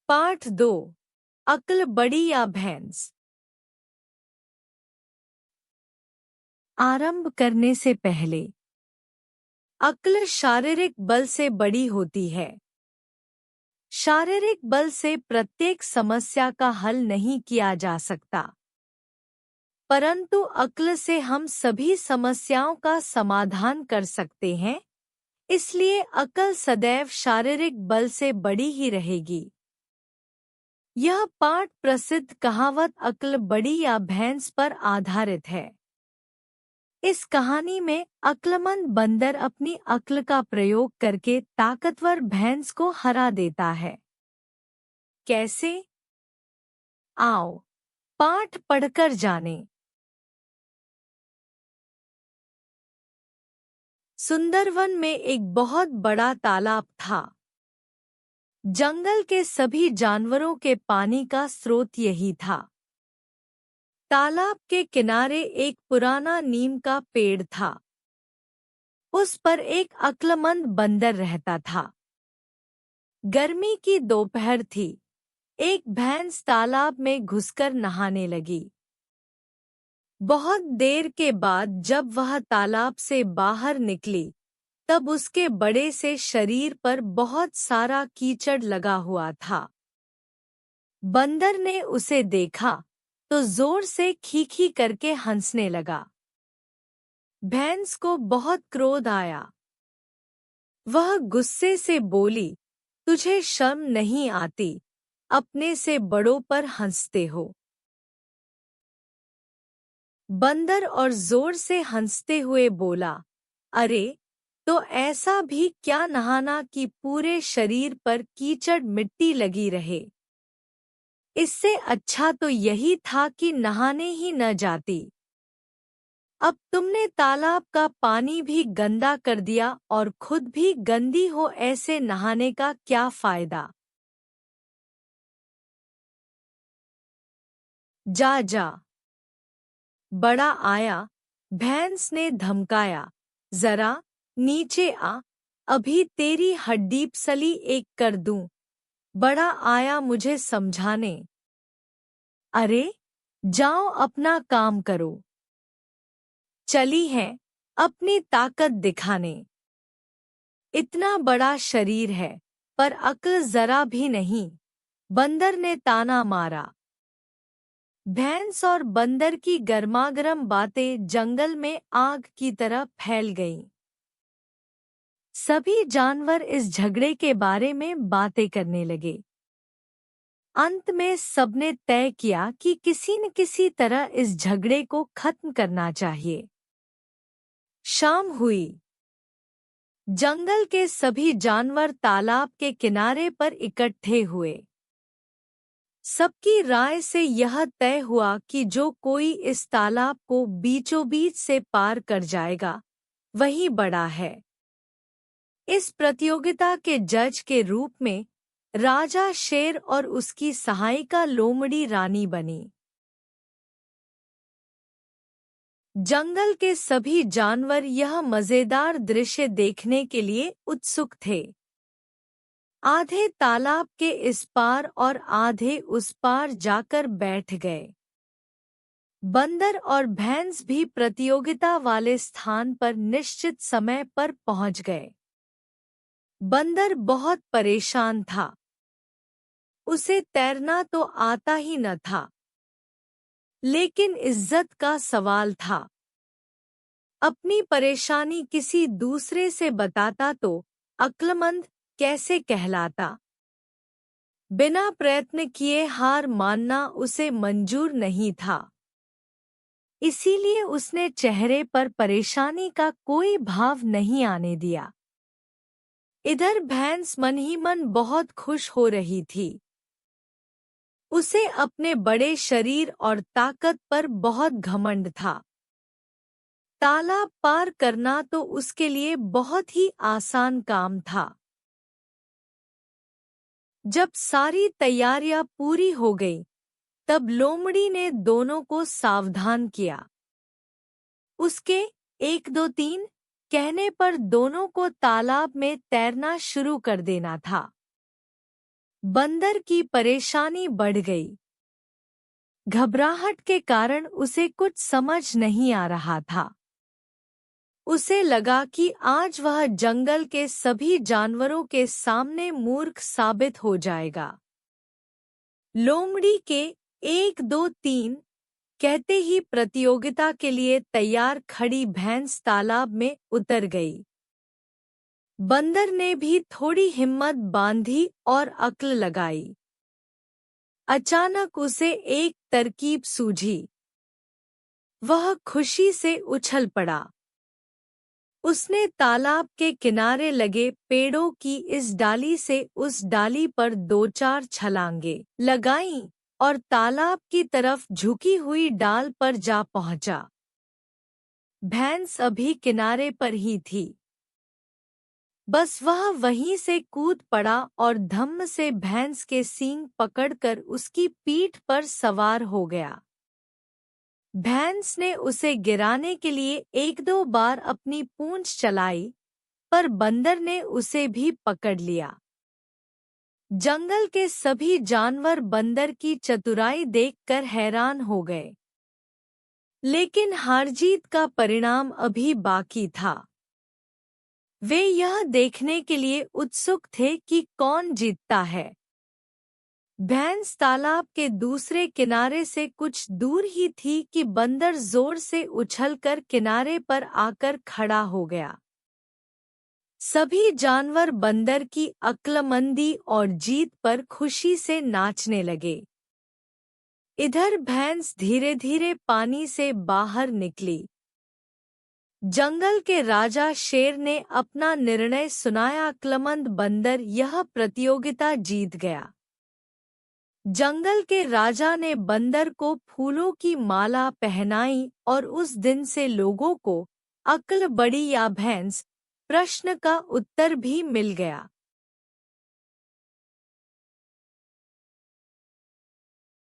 पाठ 2। अक्ल बड़ी या भैंस। आरंभ करने से पहले, अक्ल शारीरिक बल से बड़ी होती है। शारीरिक बल से प्रत्येक समस्या का हल नहीं किया जा सकता, परंतु अक्ल से हम सभी समस्याओं का समाधान कर सकते हैं। इसलिए अक्ल सदैव शारीरिक बल से बड़ी ही रहेगी। यह पाठ प्रसिद्ध कहावत अक्ल बड़ी या भैंस पर आधारित है। इस कहानी में अक्लमंद बंदर अपनी अक्ल का प्रयोग करके ताकतवर भैंस को हरा देता है। कैसे? आओ पाठ पढ़कर जानें। सुंदरवन में एक बहुत बड़ा तालाब था। जंगल के सभी जानवरों के पानी का स्रोत यही था। तालाब के किनारे एक पुराना नीम का पेड़ था। उस पर एक अक्लमंद बंदर रहता था। गर्मी की दोपहर थी। एक भैंस तालाब में घुसकर नहाने लगी। बहुत देर के बाद जब वह तालाब से बाहर निकली, तब उसके बड़े से शरीर पर बहुत सारा कीचड़ लगा हुआ था। बंदर ने उसे देखा तो जोर से खी-खी करके हंसने लगा। भैंस को बहुत क्रोध आया। वह गुस्से से बोली, तुझे शर्म नहीं आती? अपने से बड़ों पर हंसते हो। बंदर और जोर से हंसते हुए बोला, अरे, तो ऐसा भी क्या नहाना कि पूरे शरीर पर कीचड़ मिट्टी लगी रहे। इससे अच्छा तो यही था कि नहाने ही न जाती। अब तुमने तालाब का पानी भी गंदा कर दिया और खुद भी गंदी हो, ऐसे नहाने का क्या फायदा। जा जा। बड़ा आया, भैंस ने धमकाया, जरा नीचे आ, अभी तेरी हड्डी सली एक कर दूं। बड़ा आया मुझे समझाने। अरे, जाओ अपना काम करो। चली है अपनी ताकत दिखाने। इतना बड़ा शरीर है, पर अक्ल जरा भी नहीं। बंदर ने ताना मारा। भैंस और बंदर की गर्मागर्म बातें जंगल में आग की तरह फैल गईं। सभी जानवर इस झगड़े के बारे में बातें करने लगे। अंत में सबने तय किया कि किसी न किसी तरह इस झगड़े को खत्म करना चाहिए। शाम हुई। जंगल के सभी जानवर तालाब के किनारे पर इकट्ठे हुए। सबकी राय से यह तय हुआ कि जो कोई इस तालाब को बीचों बीच से पार कर जाएगा, वही बड़ा है। इस प्रतियोगिता के जज के रूप में राजा शेर और उसकी सहायिका लोमड़ी रानी बनी। जंगल के सभी जानवर यह मजेदार दृश्य देखने के लिए उत्सुक थे। आधे तालाब के इस पार और आधे उस पार जाकर बैठ गए। बंदर और भैंस भी प्रतियोगिता वाले स्थान पर निश्चित समय पर पहुंच गए। बंदर बहुत परेशान था। उसे तैरना तो आता ही न था, लेकिन इज्जत का सवाल था। अपनी परेशानी किसी दूसरे से बताता तो अक्लमंद कैसे कहलाता। बिना प्रयत्न किए हार मानना उसे मंजूर नहीं था। इसीलिए उसने चेहरे पर परेशानी का कोई भाव नहीं आने दिया। इधर भैंस मन ही मन बहुत खुश हो रही थी। उसे अपने बड़े शरीर और ताकत पर बहुत घमंड था। तालाब पार करना तो उसके लिए बहुत ही आसान काम था। जब सारी तैयारियां पूरी हो गई, तब लोमड़ी ने दोनों को सावधान किया। उसके 1 2 3 कहने पर दोनों को तालाब में तैरना शुरू कर देना था। बंदर की परेशानी बढ़ गई। घबराहट के कारण उसे कुछ समझ नहीं आ रहा था। उसे लगा कि आज वह जंगल के सभी जानवरों के सामने मूर्ख साबित हो जाएगा। लोमड़ी के 1 2 3 कहते ही प्रतियोगिता के लिए तैयार खड़ी भैंस तालाब में उतर गई। बंदर ने भी थोड़ी हिम्मत बांधी और अक्ल लगाई। अचानक उसे एक तरकीब सूझी। वह खुशी से उछल पड़ा। उसने तालाब के किनारे लगे पेड़ों की इस डाली से उस डाली पर 2-4 छलांगे लगाईं और तालाब की तरफ झुकी हुई डाल पर जा पहुंचा। भैंस अभी किनारे पर ही थी। बस वह वहीं से कूद पड़ा और धम्म से भैंस के सींग पकड़कर उसकी पीठ पर सवार हो गया। भैंस ने उसे गिराने के लिए 1-2 बार अपनी पूंछ चलाई, पर बंदर ने उसे भी पकड़ लिया। जंगल के सभी जानवर बंदर की चतुराई देखकर हैरान हो गए। लेकिन हार-जीत का परिणाम अभी बाकी था। वे यह देखने के लिए उत्सुक थे कि कौन जीतता है। भैंस तालाब के दूसरे किनारे से कुछ दूर ही थी कि बंदर जोर से उछलकर किनारे पर आकर खड़ा हो गया। सभी जानवर बंदर की अक्लमंदी और जीत पर खुशी से नाचने लगे। इधर भैंस धीरे-धीरे पानी से बाहर निकली। जंगल के राजा शेर ने अपना निर्णय सुनाया। अक्लमंद बंदर यह प्रतियोगिता जीत गया। जंगल के राजा ने बंदर को फूलों की माला पहनाई और उस दिन से लोगों को अक्ल बड़ी या भैंस प्रश्न का उत्तर भी मिल गया।